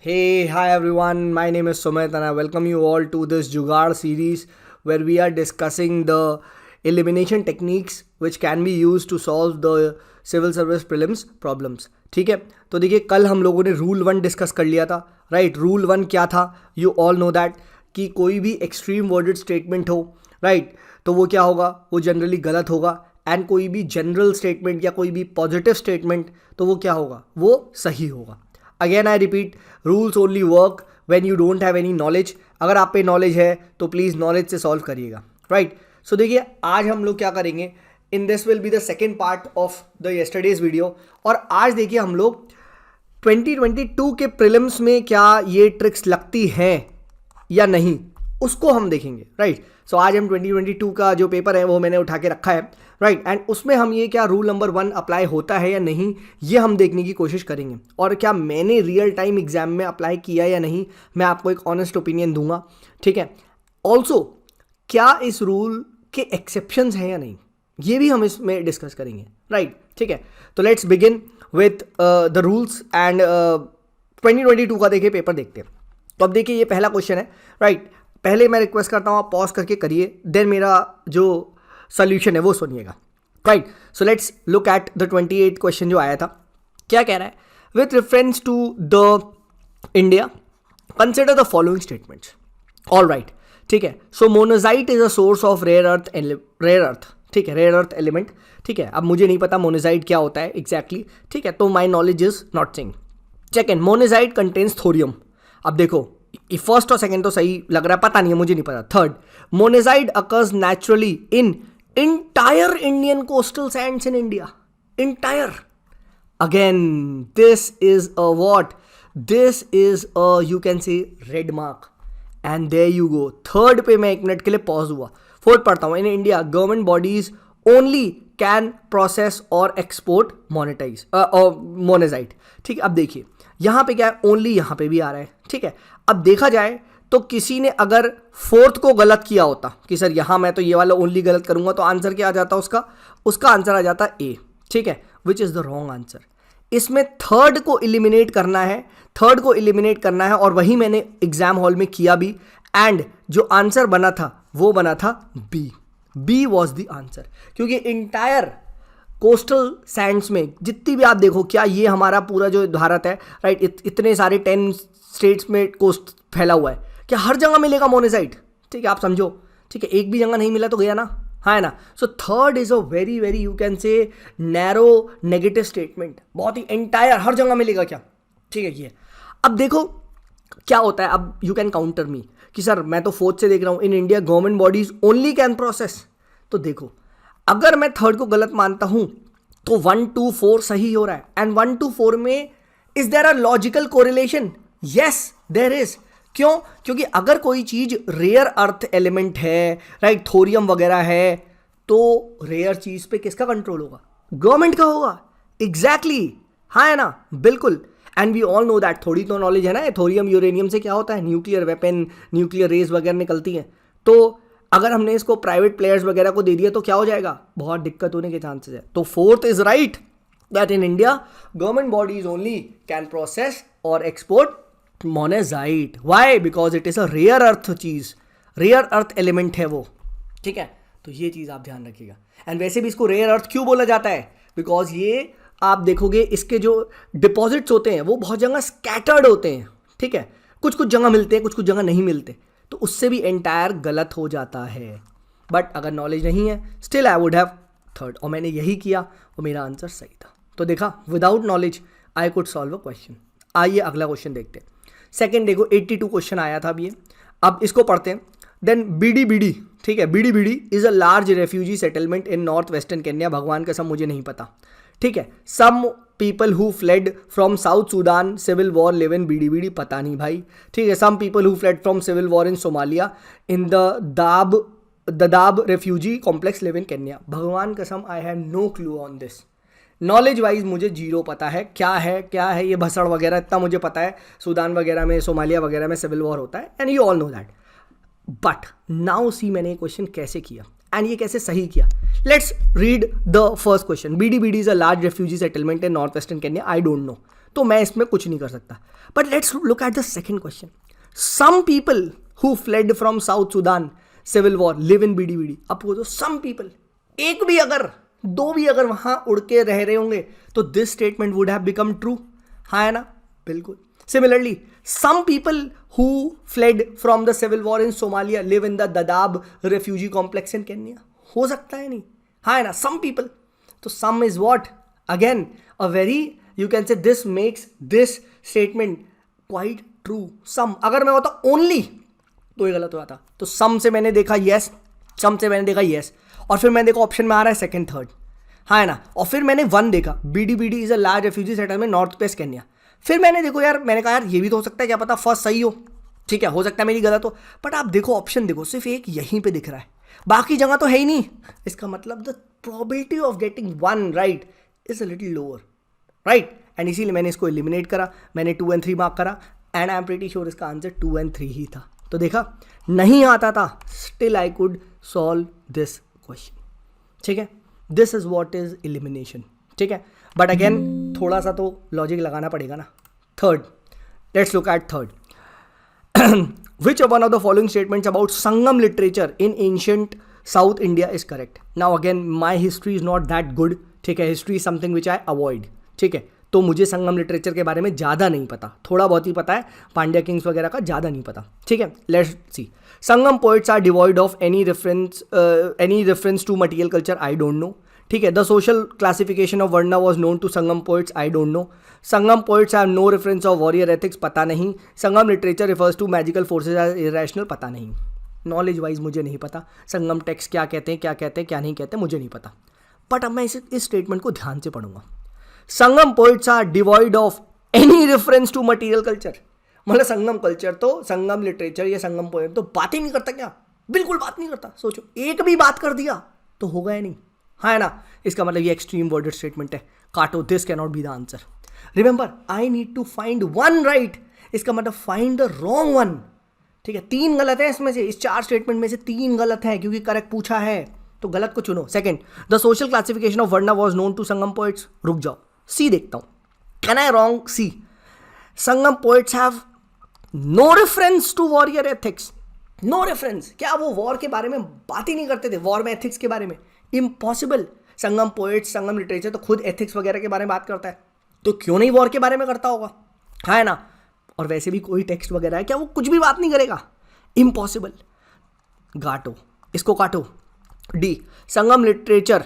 Hey, hi everyone. My name is Sumit and I welcome you all to this Jugaad series where we are discussing the elimination techniques which can be used to solve the civil service prelims problems. ठीक है, तो देखिए कल हम लोगों ने rule 1 discuss कर लिया था. राइट, रूल 1 क्या था? यू ऑल नो दैट कि कोई भी एक्सट्रीम वर्डेड स्टेटमेंट हो, राइट, तो वो क्या होगा? वो जनरली गलत होगा. एंड कोई भी जनरल स्टेटमेंट या कोई भी पॉजिटिव स्टेटमेंट, तो वो क्या होगा? वो सही होगा. Again I repeat, rules only work when you don't have any knowledge. अगर आप पे नॉलेज है तो प्लीज़ नॉलेज से सॉल्व करिएगा. राइट, सो देखिए आज हम लोग क्या करेंगे. In this will be the second part of the yesterday's video. और आज देखिए हम लोग 2022 के प्रीलिम्स में क्या ये ट्रिक्स लगती हैं या नहीं, उसको हम देखेंगे. राइट, सो आज हम 2022 का जो पेपर है वो मैंने उठा के रखा है. राइट, एंड उसमें हम ये क्या रूल नंबर 1 अप्लाई होता है या नहीं, ये हम देखने की कोशिश करेंगे. और क्या मैंने रियल टाइम एग्जाम में अप्लाई किया या नहीं, मैं आपको एक ऑनेस्ट ओपिनियन दूंगा. ठीक है, ऑल्सो क्या इस रूल के एक्सेप्शंस हैं या नहीं, ये भी हम इसमें डिस्कस करेंगे. राइट, ठीक है, तो let's begin with the rules and 2022 का देखिए पेपर देखते हैं. तो अब देखिए ये पहला क्वेश्चन है. राइट, पहले मैं रिक्वेस्ट करता हूँ आप पॉज करके करिए, देन मेरा जो सोल्यूशन है वो सुनिएगा. Right, so let's look at the 28 question जो आया था. क्या कह रहा है? With reference to the India consider the following statements. All right, ठीक है, so monazite is a source of rare earth. ठीक है, रेयर अर्थ एलिमेंट. ठीक है, अब मुझे नहीं पता मोनोजाइट क्या होता है एग्जैक्टली. ठीक है, तो my knowledge is not sing. Second, monazite contains thorium. अब देखो फर्स्ट और सेकेंड तो सही लग रहा है, पता नहीं है, मुझे नहीं पता. Third, monazite occurs naturally in entire Indian coastal sands in India. Entire. Again, this is a what? This is a, you can say, red mark. And there you go. Third पे मैं एक मिनट के लिए pause हुआ. Fourth पढ़ता हूँ. इन India government bodies only can process और export monetise मोनेजाइट. ठीक है, अब देखिए यहाँ पे क्या है, ओनली यहाँ पे भी आ रहा है. ठीक है, अब देखा जाए तो किसी ने अगर फोर्थ को गलत किया होता कि सर यहाँ मैं तो ये वाला ओनली गलत करूंगा, तो आंसर क्या आ जाता उसका आंसर आ जाता ए. ठीक है, which is the wrong answer. इसमें थर्ड को इलिमिनेट करना है और वही मैंने एग्जाम हॉल में किया भी. एंड जो आंसर बना था वो बना था बी वॉज द आंसर. क्योंकि इंटायर कोस्टल सैंड्स में जितनी भी आप देखो, क्या ये हमारा पूरा जो भारत है, राइट, इतने सारे 10 स्टेट्स में कोस्ट फैला हुआ है, क्या हर जगह मिलेगा मोनेजाइट? ठीक है, आप समझो. ठीक है, एक भी जगह नहीं मिला तो गया ना, हाँ है ना. So third is a very very you can say narrow negative statement. बहुत ही एंटायर हर जगह मिलेगा क्या? ठीक है, ये अब देखो क्या होता है. अब यू कैन काउंटर मी कि सर मैं तो फोर्थ से देख रहा हूँ, इन India government bodies only can process. तो देखो अगर मैं थर्ड को गलत मानता हूँ तो 1 2 4 सही हो रहा है. एंड 1 2 4 में is there a logical correlation? Yes there is. क्यों? क्योंकि अगर कोई चीज रेयर अर्थ एलिमेंट है, राइट, थोरियम वगैरह है, तो रेयर चीज पे किसका कंट्रोल होगा? गवर्नमेंट का होगा. एग्जैक्टली, हाँ है ना, बिल्कुल. And we all know that, थोड़ी तो नॉलेज है ना, थोरियम यूरेनियम से क्या होता है, न्यूक्लियर वेपन, न्यूक्लियर रेज वगैरह निकलती हैं. तो अगर हमने इसको प्राइवेट प्लेयर्स वगैरह को दे दिया तो क्या हो जाएगा? बहुत दिक्कत होने के चांसेस है. तो fourth is right, that in India government bodies only can process और export monazite. Why? Because it is a rare earth चीज, रेयर अर्थ एलिमेंट है वो. ठीक है, तो ये चीज आप ध्यान रखिएगा. एंड वैसे भी इसको रेयर अर्थ क्यों बोला जाता है? बिकॉज ये आप देखोगे इसके जो डिपॉजिट्स होते हैं वो बहुत जगह स्कैटर्ड होते हैं. ठीक है, कुछ कुछ जगह मिलते हैं, कुछ कुछ जगह नहीं मिलते, तो उससे भी एंटायर गलत हो जाता है. बट अगर नॉलेज नहीं है, still I would have third, और मैंने यही किया और मेरा आंसर सही था. तो देखा, without knowledge I could solve a question. आइए अगला क्वेश्चन देखते हैं. सेकेंड देखो 82 क्वेश्चन आया था अब ये. अब इसको पढ़ते हैं. देन बीडी, ठीक है, BD is a large refugee settlement in north western Kenya. भगवान कसम मुझे नहीं पता. ठीक है, some people who fled from South Sudan civil war live in BD, पता नहीं भाई. ठीक है, some people who fled from civil war in Somalia in the Dadaab refugee complex live in Kenya. भगवान कसम I have no clue on this. Knowledge wise मुझे zero पता है क्या है ये भसड़ वगैरह, इतना मुझे पता है सूडान वगैरह में, सोमालिया वगैरह में सिविल वॉर होता है, and you all know that. But now see मैंने ये क्वेश्चन कैसे किया एंड ये कैसे सही किया. Let's read the first question. BD is a large refugee settlement in north western Kenya. I don't know. तो मैं इसमें कुछ नहीं कर सकता. But let's look at the second question. Some people who fled from South Sudan civil war live in BD BD. अब वो तो सम पीपल, एक भी अगर, दो भी अगर वहां उड़ के रह रहे होंगे तो this statement would have become true. हाँ है ना, बिल्कुल. Similarly some people who fled from the civil war in Somalia live in the Dadaab refugee complex in Kenya. हो सकता है नहीं, हाँ है ना, some people. तो some is what? Again, a very, you can say this makes this statement quite true. Some, अगर मैं होता only तो ये गलत हुआ था. तो some से मैंने देखा yes, some से मैंने देखा yes, और फिर मैंने देखा ऑप्शन में आ रहा है सेकंड थर्ड, हाँ है ना, और फिर मैंने वन देखा, BD BD is a large refugee settlement north west Kenya. फिर मैंने देखो यार, मैंने कहा यार ये भी तो हो सकता है, क्या पता फर्स्ट सही हो, ठीक है, हो सकता है मेरी गलत हो. बट आप देखो ऑप्शन देखो, सिर्फ एक यहीं पे दिख रहा है, बाकी जगह तो है ही नहीं. इसका मतलब the probability of getting one right is a little lower, right. And इसीलिए मैंने इसको एलिमिनेट करा, मैंने 2 और 3 मार्क करा, and I am pretty sure इसका आंसर 2 और 3 ही था. तो देखा, नहीं आता था, still I could solve this question. ठीक है, this is what is elimination. ठीक है, बट अगेन थोड़ा सा तो लॉजिक लगाना पड़ेगा ना. Third, let's look eight third. Which one of the following statements about Sangam literature in ancient south India is correct. Now again my history is not that good. ठीक है, history is something which I avoid. ठीक है, तो मुझे संगम literature के बारे में ज़्यादा नहीं पता, थोड़ा बहुत ही पता है, पांड्या किंग्स वगैरह का ज़्यादा नहीं पता. ठीक है, let's see. Sangam poets are devoid of any reference to material culture. I don't know. ठीक है, the social classification of varna was known to Sangam poets. I don't know. Sangam poets have no reference of warrior ethics. पता नहीं. Sangam literature refers to magical forces as irrational. पता नहीं. Knowledge wise मुझे नहीं पता संगम text क्या कहते हैं, क्या नहीं कहते, मुझे नहीं पता. बट अब मैं इस स्टेटमेंट को ध्यान से पढ़ूंगा. Sangam poets are devoid of any reference to material culture. मतलब संगम कल्चर तो, संगम लिटरेचर या संगम पोएम तो बात ही नहीं करता क्या? बिल्कुल बात नहीं करता. सोचो, एक भी बात कर दिया तो होगा या नहीं, हाँ है ना. इसका मतलब ये एक्सट्रीम वर्डेड स्टेटमेंट है. काटो, this can not be the answer. Remember, I need to find one right. इसका मतलब फाइंड द रॉन्ग वन. ठीक है, 3 गलत है इसमें से, इस 4 स्टेटमेंट में से 3 गलत है, क्योंकि करेक्ट पूछा है तो गलत को चुनो. Second, the social classification of varna was known to Sangam poets. रुक जाओ, सी देखता हूं. Can I wrong? See. Sangam poets have no reference to warrior ethics. No reference, क्या वो वॉर के बारे में बात ही नहीं करते थे, वॉर में एथिक्स के बारे में? इम्पॉसिबल. संगम पोइट्स, संगम लिटरेचर तो खुद एथिक्स वगैरह के बारे में बात करता है, तो क्यों नहीं वॉर के बारे में करता होगा, हाँ है ना. और वैसे भी कोई टेक्स्ट वगैरह है क्या, वो कुछ भी बात नहीं करेगा. इम्पॉसिबल. गाटो, इसको काटो. D, Sangam literature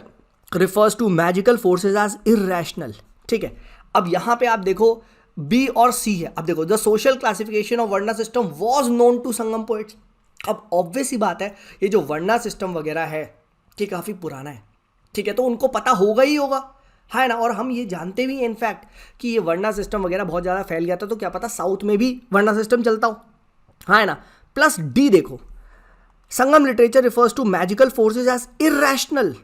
refers to magical forces as irrational. ठीक है, अब यहां पे आप देखो बी और सी है. अब देखो, the social classification of varna system was known to Sangam poets. अब ऑब्वियस ही बात है, ये जो वर्णा सिस्टम वगैरह है कि काफ़ी पुराना है. ठीक है, तो उनको पता होगा ही होगा, है ना. और हम ये जानते भी हैं इनफैक्ट कि ये वर्णा सिस्टम वगैरह बहुत ज़्यादा फैल गया था, तो क्या पता साउथ में भी वर्णा सिस्टम चलता हो, हाँ है ना. प्लस डी देखो, Sangam literature refers to magical forces as irrational.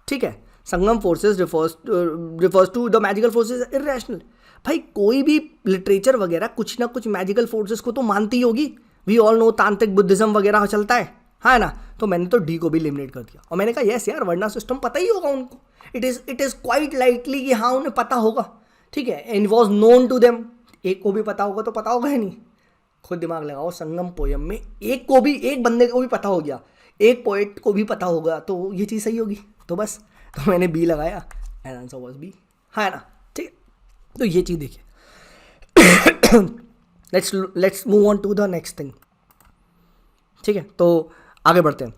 ठीक है, Sangam forces refers to the magical forces irrational. भाई कोई भी लिटरेचर वगैरह कुछ ना कुछ मैजिकल फोर्सेस को तो मानती होगी. वी ऑल नो तांत्रिक बुद्धिज्म वगैरह चलता है, हाँ ना. तो मैंने तो डी को भी एलिमिनेट कर दिया, और मैंने कहा यस यार, वर्णा सिस्टम पता ही होगा उनको. इट इज़ क्वाइट लाइकली कि हाँ उन्हें पता होगा. ठीक है, and was known to them. एक को भी पता होगा तो पता होगा ही नहीं. खुद दिमाग लगाओ, संगम पोयम में एक बंदे को भी पता हो गया, एक पोएट को भी पता होगा, तो ये चीज़ सही होगी. तो बस, तो मैंने बी लगाया एंड आंसर वॉज बी, हाँ ना. ठीक है, तो ये चीज़ देखिए. Let's move on to the next thing. ठीक है, तो आगे बढ़ते हैं.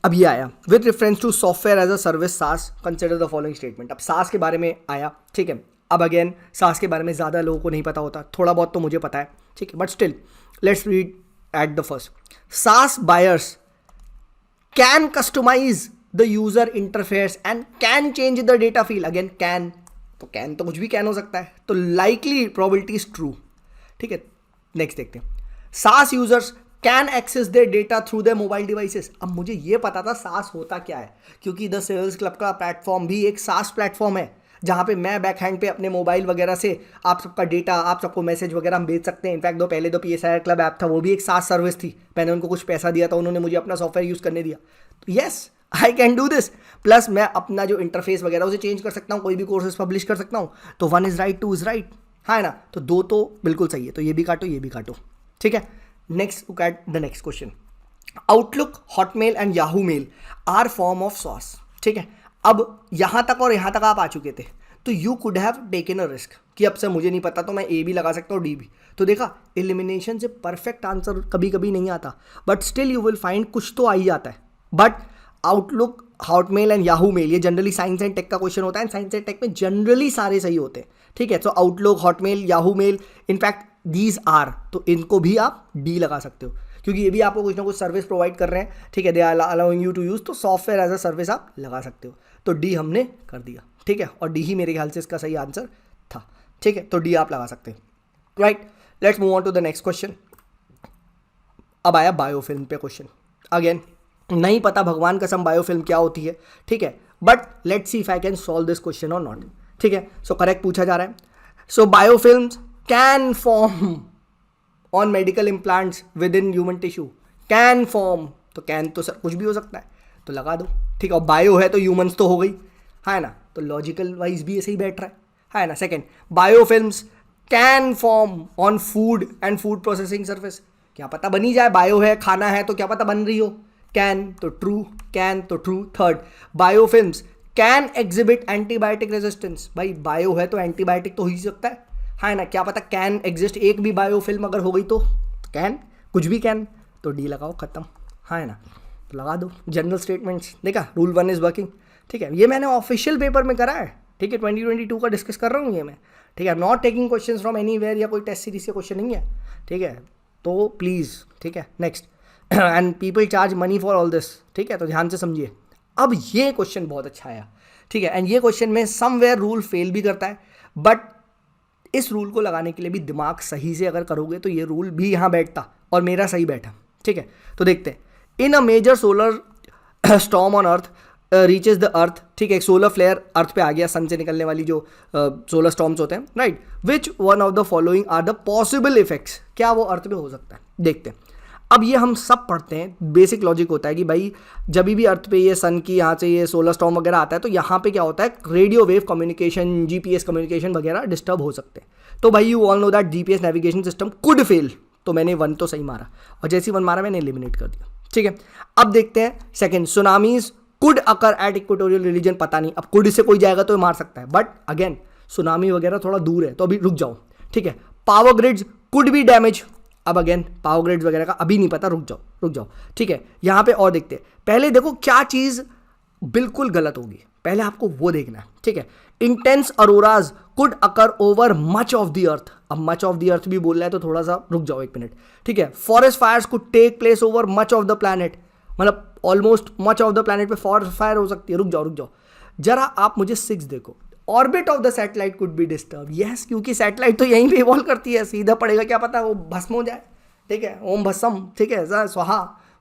अब ये आया with reference to software as a service SaaS, consider the following statement. अब सास के बारे में आया. ठीक है, अब अगेन सास के बारे में ज़्यादा लोगों को नहीं पता होता, थोड़ा बहुत तो मुझे पता है. ठीक है, but still let's read at the first. SaaS buyers can customize the user interface and can change the data field. Again can, तो कैन तो कुछ भी कैन हो सकता है, तो लाइकली प्रोबेबिलिटी इज ट्रू. ठीक है, नेक्स्ट देखते हैं. SaaS users can access their data through their mobile devices. अब मुझे ये पता था सास होता क्या है, क्योंकि द सेल्स क्लब का प्लेटफॉर्म भी एक सास प्लेटफॉर्म है, जहाँ पे मैं बैक हैंड पे अपने मोबाइल वगैरह से आप सबका डेटा, आप सबको मैसेज वगैरह हम भेज सकते हैं. इनफैक्ट पहले तो PSI क्लब ऐप था, वो भी एक सास सर्विस थी. मैंने उनको कुछ पैसा दिया था, उन्होंने मुझे अपना सॉफ्टवेयर यूज़ करने दिया. तो yes, I can do this, plus मैं अपना जो इंटरफेस वगैरह उसे चेंज कर सकता हूँ, कोई भी कोर्सेज पब्लिश कर सकता हूँ, तो 1 इज राइट 2 इज राइट, है ना, तो 2 तो बिल्कुल सही है, तो ये भी काटो ये भी काटो, ठीक है। Next look at the next question, Outlook, Hotmail and Yahoo mail are form of SaaS, ठीक है। अब यहाँ तक और यहाँ तक आप आ चुके थे, तो you could have taken a risk कि अब से मुझे नहीं पता तो मैं ए भी लगा सकता हूँ डी भी, तो देखा एलिमिनेशन से परफेक्ट आंसर कभी कभी नहीं आता, but still you will find कुछ तो आ ही जाता है। But Outlook, Hotmail and Yahoo mail ये जनरली साइंस एंड टेक का क्वेश्चन होता है, एंड साइंस एंड टेक में जनरली सारे सही होते हैं, ठीक है। तो Outlook, Hotmail, Yahoo mail, in fact these are, तो इनको भी आप डी लगा सकते हो, क्योंकि ये भी आपको कुछ ना कुछ सर्विस प्रोवाइड कर रहे हैं, ठीक है, they are allowing you to use, तो सॉफ्टवेयर एज अ सर्विस आप लगा सकते हो, तो डी हमने कर दिया, ठीक है, और डी ही मेरे ख्याल से इसका सही आंसर था, ठीक है, तो डी आप लगा सकते हैं, right. Let's move on to the next question. अब आया बायोफिल्म पे क्वेश्चन, अगेन नहीं पता भगवान कसम बायोफिल्म क्या होती है, ठीक है, but let's see if I can solve this question और नॉट, ठीक है। सो करेक्ट पूछा जा रहा है, so biofilms can form on medical implants with in human tissue, can form, तो कैन तो सर कुछ भी हो सकता है, तो लगा दो, ठीक है, और बायो है तो ह्यूमन्स तो हो गई, है ना, तो लॉजिकल वाइज भी ऐसे ही बैठ रहा है ना। Second, biofilms can form on food and food processing surface, क्या पता बनी जाए, बायो है, खाना है, तो क्या पता बन रही हो, कैन तो ट्रू, कैन तो true. Third, biofilms can exhibit antibiotic resistance, भाई बायो है तो एंटीबायोटिक तो हो ही सकता है ना, क्या पता कैन एग्जिस्ट, एक भी बायोफिल्म अगर हो गई तो कैन, कुछ भी कैन, तो डी लगाओ, खत्म, है ना, तो लगा दो। जनरल स्टेटमेंट्स देखा, रूल 1 इज वर्किंग, ठीक है, ये मैंने ऑफिशियल पेपर में करा है, ठीक है, 2022 का डिस्कस कर रहा हूँ ये मैं, ठीक है, not taking question from anywhere या कोई टेस्ट सीरीज के क्वेश्चन नहीं है, ठीक है, तो प्लीज़, ठीक है। Next, and people charge money for all this, ठीक है, तो ध्यान से समझिए। अब ये क्वेश्चन बहुत अच्छा आया, ठीक है, एंड ये क्वेश्चन में समवेयर रूल फेल भी करता है, बट इस रूल को लगाने के लिए भी दिमाग सही से अगर करोगे तो ये रूल भी यहाँ बैठता और मेरा सही बैठा, ठीक है। तो देखते हैं, in a major solar storm on earth reaches the earth, ठीक है, एक सोलर फ्लेयर अर्थ पे आ गया, सन से निकलने वाली जो सोलर स्टॉर्म्स होते हैं, right, which one of the following are the possible effects, क्या वो अर्थ पे हो सकता है, देखते हैं। अब ये हम सब पढ़ते हैं, बेसिक लॉजिक होता है कि भाई जब भी अर्थ पे ये सन की यहाँ से ये सोलर स्टॉर्म वगैरह आता है तो यहाँ पे क्या होता है, radio wave communication, GPS communication वगैरह डिस्टर्ब हो सकते हैं, तो भाई you all know that GPS navigation system could fail, तो मैंने 1 तो सही मारा, और जैसे ही 1 मारा मैंने एलिमिनेट कर दिया, ठीक है। अब देखते हैं second, tsunamis could occur at equatorial reason, पता नहीं, अब कुड से कोई जाएगा तो मार सकता है, बट अगेन सुनामी वगैरह थोड़ा दूर है, तो अभी रुक जाओ, ठीक है। Power grids could be damage, अब अगेन पावर ग्रिड्स वगैरह का अभी नहीं पता, रुक जाओ, ठीक है। यहाँ पे और देखते हैं, पहले देखो क्या चीज़ बिल्कुल गलत होगी, पहले आपको वो देखना है, ठीक है। Intense auroras could occur over much of the earth, अब मच ऑफ द अर्थ भी बोल रहा है तो थोड़ा सा रुक जाओ 1 मिनट, ठीक है। Forest fires could take place over much of the planet, मतलब almost much of the planet पे फॉरेस्ट फायर हो सकती है, रुक जाओ जरा आप मुझे 6 देखो, orbit of the satellite could be disturb, yes, क्योंकि सैटेलाइट तो यहीं पे इवॉल्व करती है, सीधा पड़ेगा क्या पता वो भस्म हो जाए, ठीक है, ओम भस्म, ठीक है, स्वाहा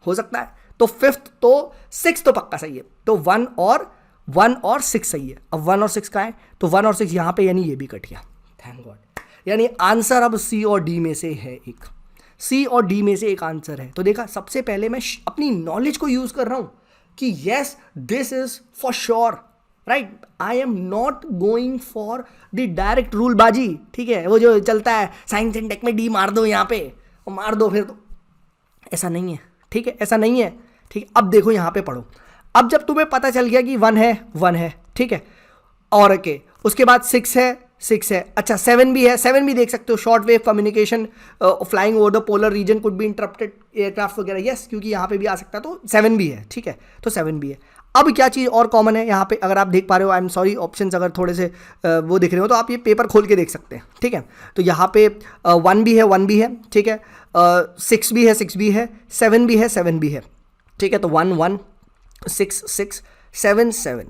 हो सकता है, तो 5th तो 6 तो पक्का सही है, तो 1 और 6 सही है। अब 1 और 6 का है, तो 1 और 6 यहाँ पे, यानी ये भी कट गया, थैंक गॉड, यानी आंसर अब सी और डी में से है, एक सी और डी में से एक आंसर है। तो देखा, सबसे पहले मैं अपनी नॉलेज को यूज कर रहा हूं कि yes this is for sure, right, I am not going for the direct rule बाजी, ठीक है, वो जो चलता है साइंस एंड टेक में, डी मार दो यहाँ पे और मार दो फिर, तो ऐसा नहीं है, ठीक है, ऐसा नहीं है, ठीक है। अब देखो यहाँ पे पढ़ो, अब जब तुम्हें पता चल गया कि 1 है, ठीक है, और के उसके बाद 6 है, अच्छा 7 भी है, 7 भी देख सकते हो, short wave communication flying over the polar region could be interrupted aircraft वगैरह, यस, क्योंकि यहाँ पे भी आ सकता है, तो 7 भी है, ठीक है, तो 7 भी है। अब क्या चीज़ और कॉमन है यहाँ पे, अगर आप देख पा रहे हो, आई एम सॉरी ऑप्शंस अगर थोड़े से वो दिख रहे हो तो आप ये पेपर खोल के देख सकते हैं, ठीक है। तो यहाँ पे 1 भी है, ठीक है, 6 भी है, 7 भी है, 7 भी है, ठीक है, तो 1 6 7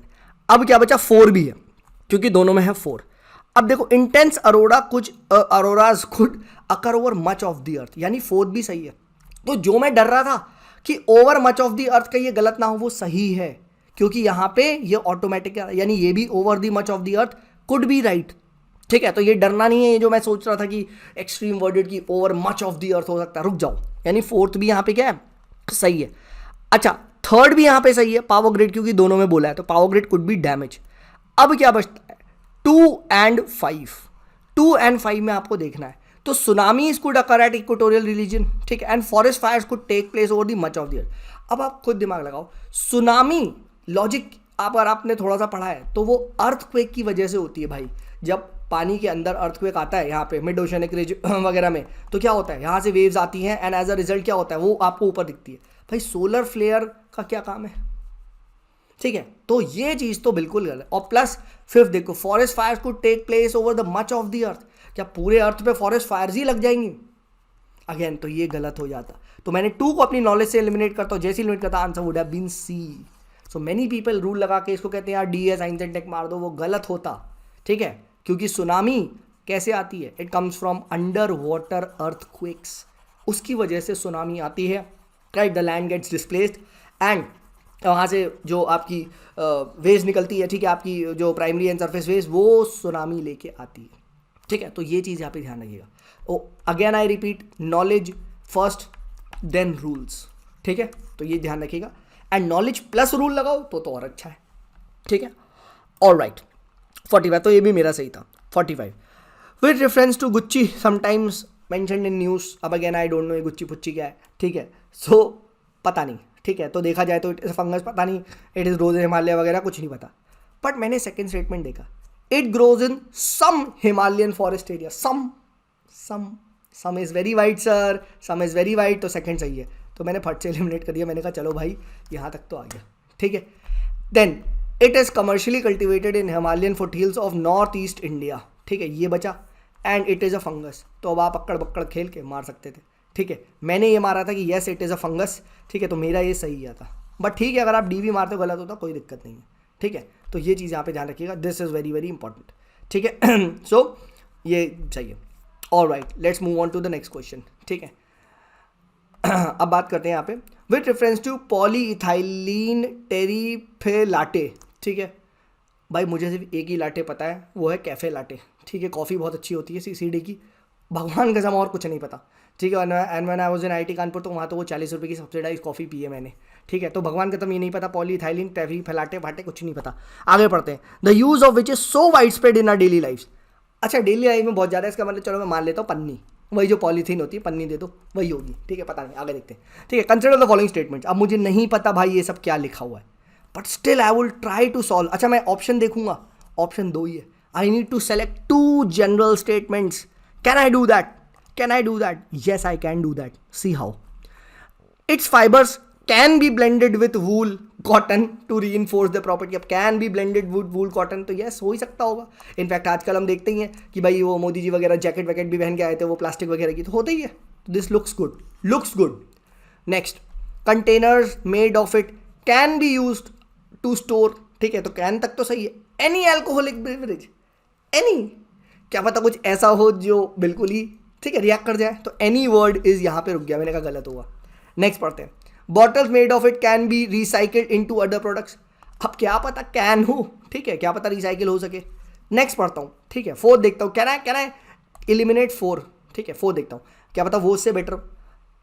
अब क्या बचा, 4 भी है, क्योंकि दोनों में है 4। अब देखो, intense auroras could occur over much of the earth, यानी 4 भी सही है, तो जो मैं डर रहा था कि ओवर मच ऑफ द अर्थ का ये गलत ना हो, वो सही है, क्योंकि यहाँ पे ये ऑटोमेटिक, यानी ये भी over the much of the earth could be right, ठीक है, तो ये डरना नहीं है, ये जो मैं सोच रहा था कि एक्सट्रीम वर्डेड की ओवर मच ऑफ द अर्थ हो सकता है, रुक जाओ, यानी 4th भी यहाँ पे क्या है, सही है। अच्छा, थर्ड भी यहाँ पे सही है, पावर ग्रिड, क्योंकि दोनों में बोला है, तो power grid could be damage. अब क्या बचता है, 2 and 5। 2 and 5 में आपको देखना है, तो tsunamis could occur at equatorial region, ठीक है, and forest fires could take place over the much of the earth. अब आप खुद दिमाग लगाओ, सुनामी लॉजिक अगर आपने थोड़ा सा पढ़ा है तो वो अर्थक्वेक की वजह से होती है भाई। जब पानी के अंदर अर्थक्वेक आता है यहाँ पे मिड ओशनिक रिज वगैरह में, तो क्या होता है, यहाँ से वेव्स आती हैं एंड एज अ रिजल्ट क्या होता है, वो आपको ऊपर दिखती है। भाई सोलर फ्लेयर का क्या काम है, ठीक है, तो ये चीज़ तो बिल्कुल गलत है। और प्लस फिफ्थ देखो, forest fires could take place over the much of the earth, क्या पूरे अर्थ पे फॉरेस्ट फायर्स ही लग जाएंगी, अगेन तो ये गलत हो जाता। तो मैंने 2 को अपनी नॉलेज से एलिमिनेट करता हूँ, जैसे एलिमिनेट करता answer would have been C. So many people rule लगा के इसको कहते हैं यार डी है, साइंस एंड टेक मार दो, वो गलत होता, ठीक है, क्योंकि सुनामी कैसे आती है, it comes from under water earthquakes, उसकी वजह से सुनामी आती है, right, the land gets displaced and वहाँ से जो आपकी वेव्स निकलती है, ठीक है, आपकी जो प्राइमरी एंड सरफेस वेव्स, वो सुनामी लेके आती है, ठीक है। तो ये चीज़ यहाँ पे ध्यान रखिएगा। Oh again I repeat, knowledge first then rules, ठीक है, तो ये ध्यान रखिएगा, एंड नॉलेज प्लस रूल लगाओ तो और अच्छा है, ठीक है। ऑलराइट, 45, तो ये भी मेरा सही था। 45, with reference to gucchi sometimes mentioned in news. अब अगेन आई डोंट नो ये गुच्ची पुच्ची क्या है, ठीक है, सो पता नहीं, ठीक है, तो देखा जाए तो इट इज़ फंगस, पता नहीं, it is grows in Himalaya वगैरह, कुछ नहीं पता। बट मैंने सेकेंड स्टेटमेंट देखा, it grows in some Himalayan forest area, some is very wide sir, some is very wide, तो सेकेंड सही है, तो मैंने फट से एलिमिनेट कर दिया। मैंने कहा चलो भाई यहाँ तक तो आ गया, ठीक है। Then it is commercially cultivated in Himalayan foothills of north east India, ठीक है, ये बचा, and it is a fungus, तो अब आप अक्कड़ बक्कड़ खेल के मार सकते थे, ठीक है। मैंने ये मारा था कि yes it is a fungus, ठीक है, तो मेरा ये सही गया था, बट ठीक है, अगर आप डी भी मारते हो गलत होता कोई दिक्कत नहीं है, ठीक है। तो ये चीज़ यहाँ पे ध्यान रखिएगा, this is very very important, ठीक है। सो ये चाहिए। Alright, let's move on to the next question, ठीक है। अब बात करते हैं यहाँ पे, with reference to polyethylene terephthalate, ठीक है। भाई मुझे सिर्फ एक ही लाटे पता है, वो है कैफ़े लाटे, ठीक है, कॉफ़ी बहुत अच्छी होती है सीसीडी की, भगवान कसम और कुछ नहीं पता, ठीक है। And when I was in IT Kanpur, तो वहाँ तो वो 40 रुपये की सब्सिडाइज कॉफ़ी पी है मैंने, ठीक है, तो भगवान कसम ये नहीं पता, पॉलीइथाइलीन टेरिफेलाटे फाटे कुछ नहीं पता। आगे पढ़ते हैं, the use of which is so wide spread in are daily life. अच्छा, डेली लाइफ में बहुत ज़्यादा है, इसका मतलब चलो मैं मान लेता हूँ पन्नी, वही जो पॉलीथीन होती है, पन्नी दे दो वही होगी, ठीक है, पता नहीं, आगे देखते हैं, ठीक है। Consider the following statements. अब मुझे नहीं पता भाई ये सब क्या लिखा हुआ है, but still I will try to solve. अच्छा, मैं ऑप्शन देखूंगा, ऑप्शन 2 ही है, I need to select 2 general statements. Can I do that? Can I do that? Yes I can do that, see how. It's fibres can be blended with wool cotton to reinforce the property. अब can be blended with wool cotton, तो yes हो ही सकता होगा। In fact आजकल हम देखते ही हैं कि भाई वो मोदी जी वगैरह जैकेट वैकेट भी पहन के आए थे, वो प्लास्टिक वगैरह की, तो होता ही है। This looks good, looks good. Next, containers made of it can be used to store, ठीक है, तो कैन तक तो सही है। एनी अल्कोहलिक बेवरेज, एनी, क्या पता कुछ ऐसा हो जो बिल्कुल ही, ठीक है, रिएक्ट कर जाए, तो एनी वर्ड इज यहाँ पे रुक गया, मैंने कहा गलत हुआ। नेक्स्ट पढ़ते हैं, bottles made of it can B recycled into other products. अब क्या पता कैन हो, ठीक है, क्या पता रिसाइकिल हो सके। नेक्स्ट पढ़ता हूँ, ठीक है, 4 देखता हूँ, कैन आई एलिमिनेट 4, ठीक है, 4 देखता हूँ, क्या पता वो उससे better.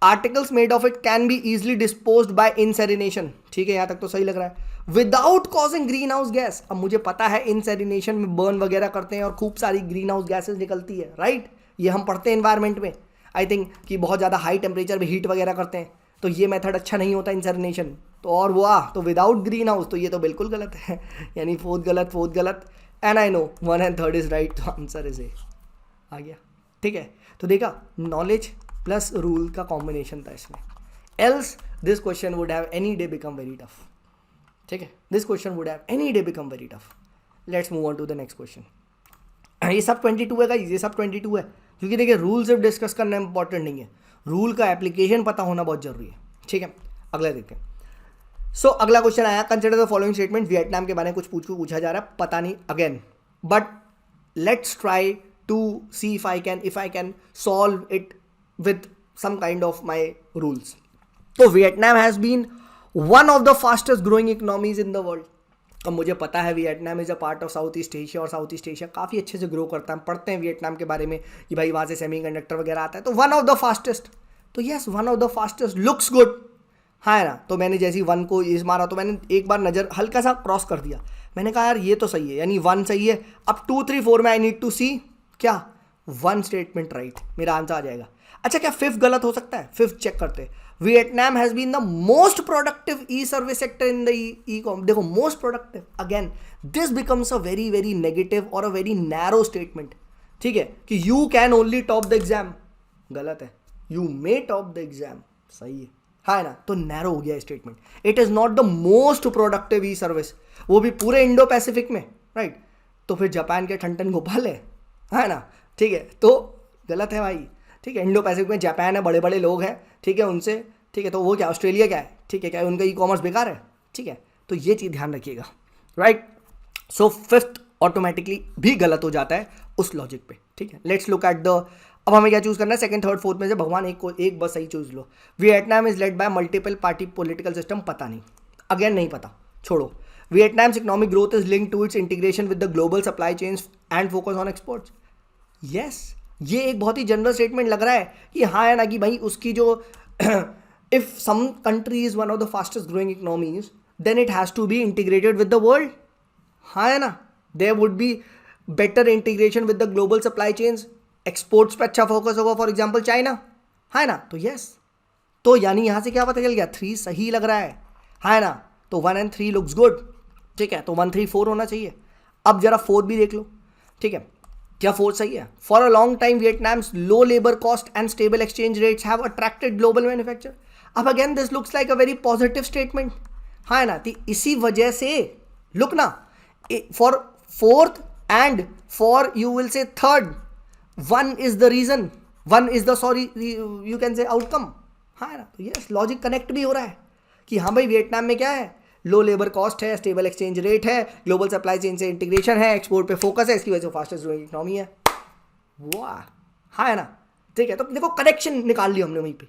Articles made of it can be easily disposed by incineration, ठीक है, यहाँ तक तो सही लग रहा है, without causing green house gas. अब मुझे पता है इंसेरिनेशन में बर्न वगैरह करते हैं और खूब सारी ग्रीन हाउस गैसेज निकलती है, राइट, ये हम पढ़ते हैं एनवायरमेंट में, आई थिंक कि बहुत ज़्यादा हाई टेम्परेचर में हीट वगैरह करते हैं, तो ये मेथड अच्छा नहीं होता इंसेरिनेशन, तो और वो तो विदाउट ग्रीन हाउस, तो ये तो बिल्कुल गलत है, यानी फोर्थ गलत, and I know 1 and 3 is right, तो आंसर इज ए, आ गया, ठीक है। तो देखा, नॉलेज प्लस रूल का कॉम्बिनेशन था इसमें, else this question would have any day become very tough, ठीक है, this question would have any day become very tough. Let's move on to the next question. ये सब 22 है गाइस, ये सब 22 है, क्योंकि देखिए रूल सिर्फ डिस्कस करना इंपॉर्टेंट नहीं है, रूल का एप्लीकेशन पता होना बहुत जरूरी है, ठीक है। अगला देखते हैं। सो अगला क्वेश्चन आया, consider the following statement. Vietnam के बारे में कुछ पूछा जा रहा है, पता नहीं again, but let's try to see if I can solve it with some kind of my rules. तो Vietnam has been one of the fastest growing economies in the world. अब मुझे पता है Vietnam is a part of South East Asia, और South East Asia काफ़ी अच्छे से grow करता है, हम पढ़ते हैं वियतनाम के बारे में कि भाई वहाँ से सेमीकंडक्टर वगैरह आता है, तो वन ऑफ द फास्टेस्ट, तो yes one of the fastest looks good. हाँ है ना, तो मैंने जैसे ही 1 को इस मारा तो मैंने एक बार नज़र हल्का सा क्रॉस कर दिया, मैंने कहा यार ये तो सही है, यानी 1 सही है। अब 2 3 4 में आई नीड टू सी क्या 1 स्टेटमेंट राइट, मेरा आंसर आ जाएगा। अच्छा क्या 5th गलत हो सकता है? 5th चेक करते हैं। Vietnam has been the most productive e service sector in the e com. देखो most productive, again this becomes a very very negative और अ वेरी नैरो स्टेटमेंट। ठीक है कि you can only top the exam, गलत है, you may top the exam, सही है। हाँ ना, तो नैरो हो गया statement. It is not the most productive e service, वो भी पूरे इंडो पैसिफिक में, राइट। तो फिर जापान के ठंडन गोपाल है ना, ठीक है, तो गलत है भाई। ठीक है, इंडो पैसिफिक में जापान है, बड़े बड़े लोग हैं, ठीक है उनसे, ठीक है, तो वो क्या ऑस्ट्रेलिया क्या है, ठीक है, क्या उनका ई कॉमर्स बेकार है, ठीक है, तो ये चीज़ ध्यान रखिएगा, राइट। सो 5th ऑटोमेटिकली भी गलत हो जाता है उस लॉजिक पे। ठीक है, लेट्स लुक एट द, अब हमें क्या चूज करना है, 2nd 3rd 4th में से भगवान एक बस सही चूज लो। Vietnam is led by multiple party political system, पता नहीं, अगेन नहीं पता, छोड़ो। Vietnam's economic growth is linked to its integration with the global supply chains and focus on exports. Yes, ये एक बहुत ही जनरल स्टेटमेंट लग रहा है कि हाँ है ना, कि भाई उसकी जो if some country is one of the fastest growing economies then it has to be integrated with the world. हाँ है ना, there would be better integration with the global supply chains, exports पे अच्छा फोकस होगा, for example China, है ना, तो yes, तो यानी यहाँ से क्या पता चल गया, 3 सही लग रहा है ना, तो 1 and 3 लुक्स गुड। ठीक है, तो 1 3 4 होना चाहिए। अब जरा 4th भी देख लो, ठीक है, क्या 4th सही है? For a long time Vietnam's low labour cost and stable exchange rates have attracted global manufacture. अब again this looks like a very positive statement, हाँ ना, तो इसी वजह से लुक ना, फॉर 4th and for you will say 3rd, 1 is the reason, 1 is the sorry you can say outcome। हाँ ना, तो यस लॉजिक कनेक्ट भी हो रहा है कि हाँ भाई वियतनाम में क्या है, लो लेबर कॉस्ट है, स्टेबल एक्सचेंज रेट है, ग्लोबल सप्लाई चेन से इंटीग्रेशन है, एक्सपोर्ट पे फोकस है, इसकी वजह से फास्टेस्ट ग्रोइंग इकोनॉमी है। वाह, हाँ है ना, ठीक है, तो देखो कनेक्शन निकाल लिया हमने वहीं पे।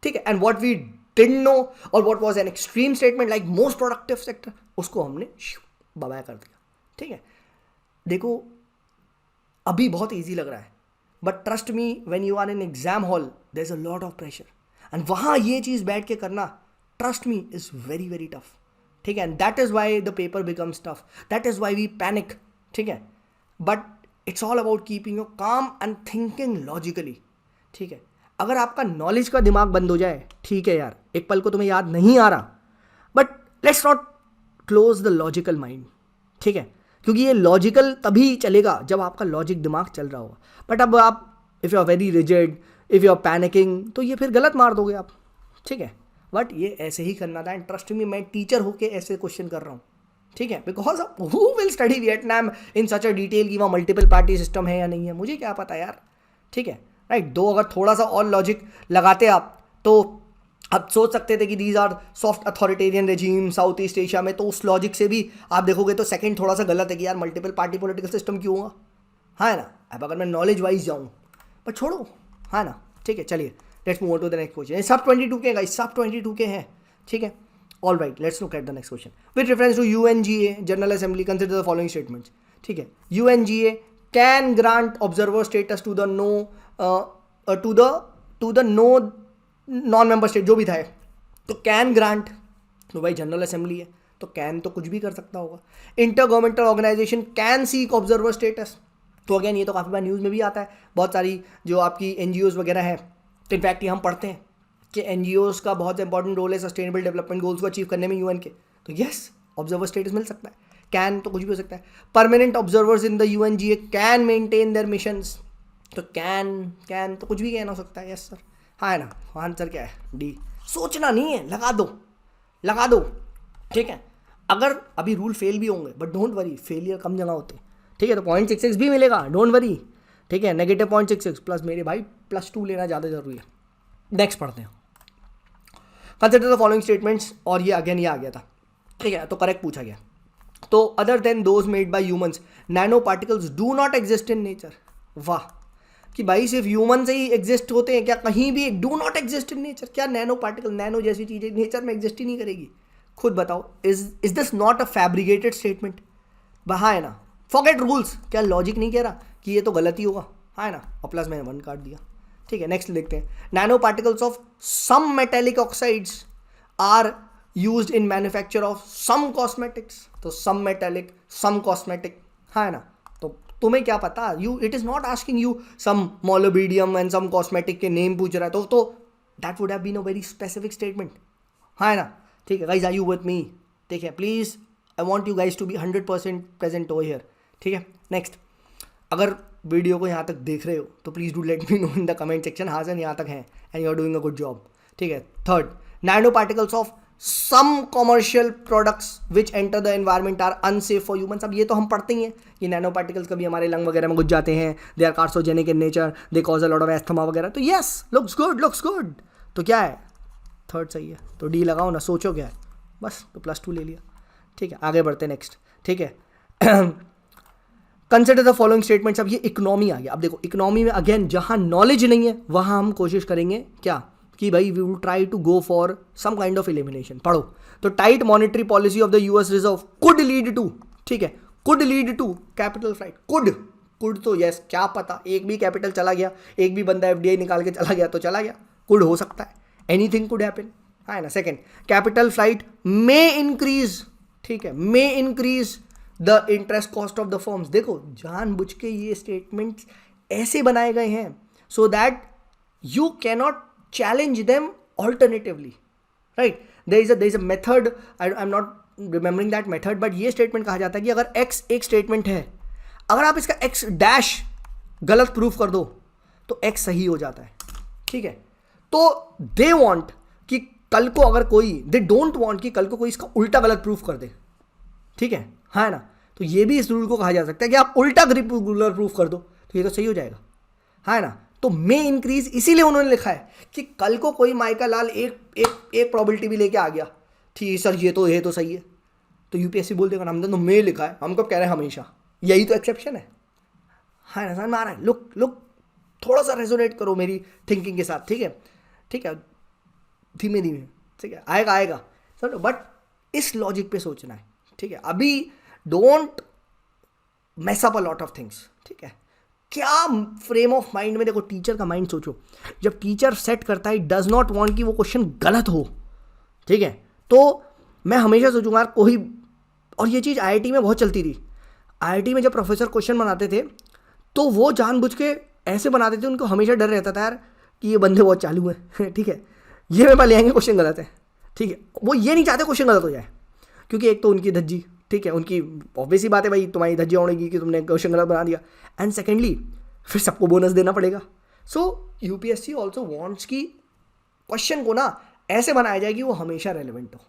ठीक है, and what we didn't know और what was an extreme statement like most productive sector, उसको हमने बबाया कर दिया। ठीक है, देखो अभी बहुत इजी लग रहा है, but trust me when you are in exam hall there is a lot of pressure, and वहाँ ये चीज़ बैठ के करना, trust me, is very very tough. ठीक है, and that is why the paper becomes tough, that is why we panic. ठीक है, but it's all about keeping your calm and thinking logically. ठीक है, अगर आपका नॉलेज का दिमाग बंद हो जाए, ठीक है यार, एक पल को तुम्हें याद नहीं आ रहा, but let's not close the logical mind. ठीक है, क्योंकि ये लॉजिकल तभी चलेगा जब आपका लॉजिक दिमाग चल रहा होगा। बट अब आप if you are very rigid, if you are panicking, तो ये फिर गलत मार दोगे आप। ठीक है, बट ये ऐसे ही करना था, एंड ट्रस्ट मी मैं टीचर होके ऐसे क्वेश्चन कर रहा हूँ। ठीक है, because who will study Vietnam in such a detail कि वहाँ मल्टीपल पार्टी सिस्टम है या नहीं है, मुझे क्या पता यार। ठीक है, राइट, दो अगर थोड़ा सा और लॉजिक लगाते आप तो आप सोच सकते थे कि these are soft authoritarian regime South East Asia में, तो उस लॉजिक से भी आप देखोगे तो 2nd थोड़ा सा गलत है कि यार मल्टीपल पार्टी पॉलिटिकल सिस्टम क्यों हुआ। हाँ ना, अब अगर मैं नॉलेज वाइज जाऊँ, पर छोड़ो, हाँ ना, ठीक है, चलिए let's move on to the next question. सब 22 के गाइस, सब 22 के हैं। ठीक है, all right, let's look at the next question. With reference to UNGA General Assembly consider the following statements. ठीक है, UNGA can grant observer status to the no to the no non member state, जो भी था, तो can grant, तो भाई general assembly है तो कैन तो कुछ भी कर सकता होगा। Intergovernmental organisation can seek observer status, तो अगेन ये तो काफ़ी बार न्यूज़ में भी आता है, बहुत सारी जो आपकी NGOs वगैरह है, तो इनफैक्ट ये हम पढ़ते हैं कि NGOs का बहुत इंपॉर्टेंट रोल है सस्टेनेबल डेवलपमेंट गोल्स को अचीव करने में UN के, तो यस ऑब्जर्वर स्टेटस मिल सकता है। कैन तो कुछ भी हो सकता है। Permanent observers in the UNGA can maintain their missions, तो कैन तो कुछ भी कहना हो सकता है। यस सर, हाँ है ना, आंसर क्या है, डी। सोचना नहीं है, लगा दो। ठीक है, अगर अभी रूल फेल भी होंगे बट डोंट वरी, फेलियर कम जगह होते हैं। ठीक है, तो 0.66 भी मिलेगा, डोंट वरी। ठीक है, नेगेटिव 0.66 प्लस मेरे भाई +2 लेना ज़्यादा जरूरी है। नेक्स्ट पढ़ते हैं। कंसिडर द फॉलोइंग स्टेटमेंट्स, और ये अगेन ये आ गया था। ठीक है, तो करेक्ट पूछा गया। तो other than those made by humans nano particles do not exist in nature. वाह, कि भाई सिर्फ ह्यूमन से ही एग्जिस्ट होते हैं क्या, कहीं भी do not exist in nature? क्या नैनो पार्टिकल, नैनो जैसी चीज़ें नेचर में एग्जिस्ट ही नहीं करेगी? खुद बताओ, is this not a fabricated statement? हाँ है ना, फॉरगेट रूल्स, क्या लॉजिक नहीं कह रहा कि ये तो गलत ही होगा? हाँ है ना, और प्लस मैंने 1 काट दिया। ठीक है, नेक्स्ट देखते हैं। Nanoparticles of some metallic oxides are used in manufacture of some cosmetics, तो सम मेटेलिक सम कॉस्मेटिक, है ना। तो तुम्हें क्या पता, you it is not asking you some molybdenum and some cosmetic के नेम पूछ रहा है, तो that would have been a very specific statement, है ना। ठीक है guys, are you with me? ठीक है, please I want you guys to be 100% present over here. ठीक है, नेक्स्ट, अगर वीडियो को यहाँ तक देख रहे हो तो please do let me know in the comment section, हाँ सर यहाँ तक हैं and you are doing a good job. ठीक है, third, nanoparticles of some commercial products which enter the environment are unsafe for humans. अब ये तो हम पढ़ते ही हैं, ये नैनो पार्टिकल्स कभी हमारे लंग वगैरह में घुस जाते हैं, they are carcinogenic in nature, they cause a lot of asthma वगैरह, तो yes, looks good looks good, तो क्या है, थर्ड सही है, तो डी लगाओ ना, सोचो क्या है, बस तो +2 ले लिया। ठीक है, आगे बढ़ते हैं नेक्स्ट। ठीक है, कंसिडर द फॉलोइंग स्टेटमेंट्स। अब ये इकोनॉमी आ गया। अब देखो इकोनॉमी में अगेन जहां नॉलेज नहीं है वहां हम कोशिश करेंगे क्या कि भाई we will try to go for some kind of elimination. पढ़ो, तो tight monetary policy of the US reserve could lead to, ठीक है, could lead to capital flight. Could तो यस, क्या पता, एक भी कैपिटल चला गया, एक भी बंदा एफडीआई निकाल के चला गया तो चला गया, कुड हो सकता है, एनीथिंग कुड हैपन, है ना। Second, capital flight may increase, ठीक है, may increase the interest cost of the firms. देखो जानबूझ के ये स्टेटमेंट्स ऐसे बनाए गए हैं so that you cannot challenge them alternatively, right? there is a method, I'm not remembering that method, but ये statement कहा जाता है कि अगर x एक statement है, अगर आप इसका x डैश गलत प्रूफ कर दो तो x सही हो जाता है। ठीक है, तो they want कि कल को अगर कोई, they don't want कि कल को कोई इसका उल्टा गलत प्रूफ कर दे। ठीक है, हाँ ना, तो ये भी इस रूल को कहा जा सकता है कि आप उल्टा गलत प्रूफ कर दो तो ये तो सही हो जाएगा, है ना। तो मे इंक्रीज इसीलिए उन्होंने लिखा है कि कल को कोई माइका लाल एक प्रोबेबिलिटी भी लेके आ गया, ठीक है सर ये तो सही है, तो यूपीएससी बोल देगा हमने तो मे लिखा है, हम कब कह रहे हैं हमेशा, यही तो एक्सेप्शन है ना, समझ में आ रहा है। लुक थोड़ा सा रेजोनेट करो मेरी थिंकिंग के साथ। ठीक है, धीमे धीमे, ठीक है, आएगा सर, बट इस लॉजिक पे सोचना है। ठीक है, अभी don't mess up a lot of things. ठीक है, क्या फ्रेम ऑफ माइंड में, देखो टीचर का माइंड सोचो, जब टीचर सेट करता है डज नॉट वांट कि वो क्वेश्चन गलत हो, ठीक है, तो मैं हमेशा सोचूंगा कोई, और ये चीज़ आईआईटी में बहुत चलती थी। आईआईटी में जब प्रोफेसर क्वेश्चन बनाते थे तो वो जानबूझ के ऐसे बनाते थे, उनको हमेशा डर रहता था यार कि ये बंदे बहुत चालू हैं ठीक है, ये में ले आएंगे क्वेश्चन गलत है। ठीक है, वो ये नहीं चाहते क्वेश्चन गलत हो जाए, क्योंकि एक तो उनकी धज्जी, ठीक है, उनकी ऑब्वियस ही बात है भाई, तुम्हारी धज्जी उड़ेगी कि तुमने क्वेश्चन गलत बना दिया, एंड सेकेंडली फिर सबको बोनस देना पड़ेगा। सो यूपीएससी ऑल्सो वांट्स कि क्वेश्चन को ना ऐसे बनाया जाए कि वो हमेशा रेलिवेंट हो,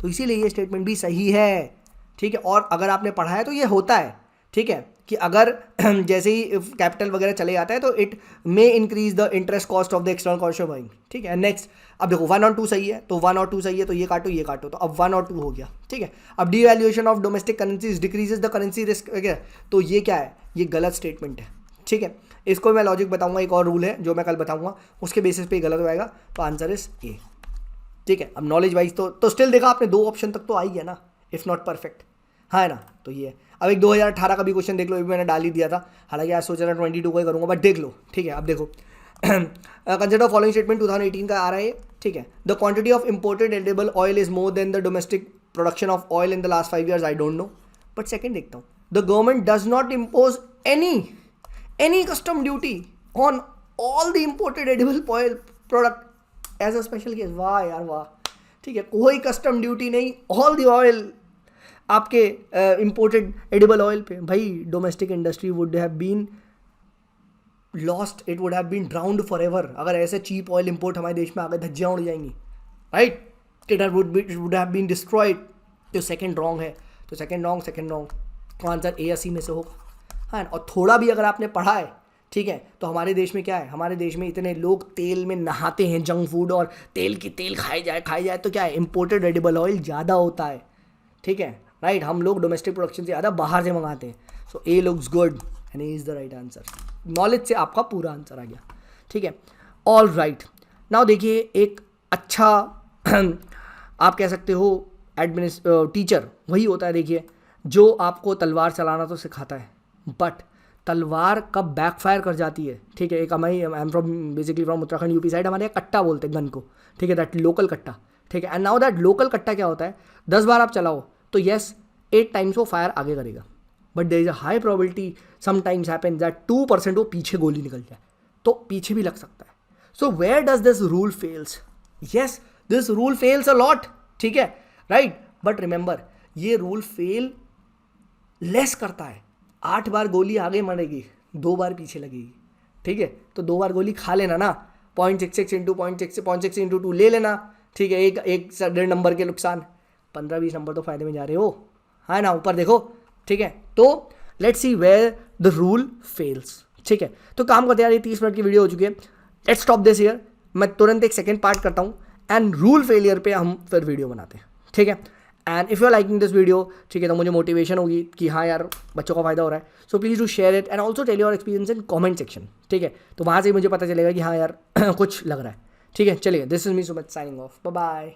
तो इसीलिए ये स्टेटमेंट भी सही है। ठीक है, और अगर आपने पढ़ा है तो ये होता है, ठीक है, कि अगर जैसे ही कैपिटल वगैरह चले जाता है तो it may increase the interest cost of the external cost of buying. ठीक है, नेक्स्ट, अब देखो 1 और 2 सही है, तो 1 और 2 सही है, तो ये काटो, तो अब 1 और 2 हो गया। ठीक है, अब devaluation of domestic currencies decreases the currency risk वगैरह, तो ये क्या है, ये गलत स्टेटमेंट है। ठीक है, इसको मैं लॉजिक बताऊंगा, एक और रूल है जो मैं कल बताऊंगा, उसके बेसिस पे गलत हो जाएगा, तो आंसर इज ए। ठीक है, अब नॉलेज वाइज तो स्टिल देखा आपने 2 ऑप्शन तक तो आई है ना, इफ नॉट परफेक्ट, है ना, तो ये है। अब एक 2018 का भी क्वेश्चन देख लो, ये भी मैंने डाल ही दिया था, हालांकि आज सोच रहा 22 को ही करूँगा, बट देख लो। ठीक है, अब देखो कंसिडर फॉलोइंग स्टेटमेंट 2018 का आ रहा है। ठीक है, the quantity of imported edible oil is more than the domestic production of oil in the last 5 years, I don't no, but second देखता हूँ, the government does not impose any custom duty on all the imported edible oil product as a special case। वाह यार वाह, ठीक है, कोई custom duty नहीं, all the oil आपके इंपोर्टेड एडिबल ऑयल पे। भाई domestic industry would have been lost, it would have been drowned forever, अगर ऐसे चीप ऑयल इंपोर्ट हमारे देश में आ गए, धज्जियाँ उड़ जाएंगी, right, it would have been destroyed. तो सेकंड रॉन्ग है, तो सेकंड रॉन्ग, तो आंसर ए 80 में से होगा। हाँ, और थोड़ा भी अगर आपने पढ़ा है, ठीक है, तो हमारे देश में क्या है, हमारे देश में इतने लोग तेल में नहाते हैं, जंक फूड और तेल खाए जाए तो क्या है, इंपोर्टेड एडिबल ऑयल ज़्यादा होता है। ठीक है, राइट, हम लोग डोमेस्टिक प्रोडक्शन से ज़्यादा बाहर से मंगाते हैं। So A looks good and A is the right answer. Knowledge से आपका पूरा आंसर आ गया। ठीक है, ऑल राइट, नाउ देखिए एक अच्छा आप कह सकते हो टीचर वही होता है, देखिए, जो आपको तलवार चलाना तो सिखाता है, बट तलवार कब बैकफायर कर जाती है। ठीक है, एक I am from basically from Uttarakhand UP side, हमारे यहाँ कट्टा बोलते हैं गन को, ठीक है, दैट लोकल कट्टा। ठीक है। एंड नाउ दैट लोकल कट्टा क्या होता है, 10 बार आप चलाओ तो येस 8 टाइम्स वो फायर आगे करेगा, but there is a high probability sometimes happen that 2% वो पीछे गोली निकल जाए, तो पीछे भी लग सकता है। So where does this rule fails? Yes, this rule fails a lot, ठीक है, राइट। बट रिमेंबर, ये रूल फेल लेस करता है। 8 बार गोली आगे मरेगी, 2 बार पीछे लगेगी, ठीक है। तो 2 बार गोली खा लेना ना, 0.66 इंटू 0.6 इंटू 2 ले लेना, ठीक है। एक 1.5 नंबर के नुकसान, 15-20 नंबर तो फायदे में जा रहे हो, है ना, ऊपर देखो, ठीक है। तो let's see where the rule fails, ठीक है। तो काम करते यार, ये 30 मिनट की वीडियो हो चुकी है, लेट्स स्टॉप दिस हियर। मैं तुरंत एक सेकेंड पार्ट करता हूँ एंड रूल फेलियर पे हम फिर वीडियो बनाते हैं, ठीक है। And if you are liking this video, ठीक है, तो मुझे मोटिवेशन होगी कि हाँ यार बच्चों का फायदा हो रहा है। So please do share it and also tell your experience in comment section, ठीक है। तो वहाँ से मुझे पता चलेगा कि हाँ यार कुछ लग रहा है, ठीक है। चलिए, this is me Sumit signing off, bye bye.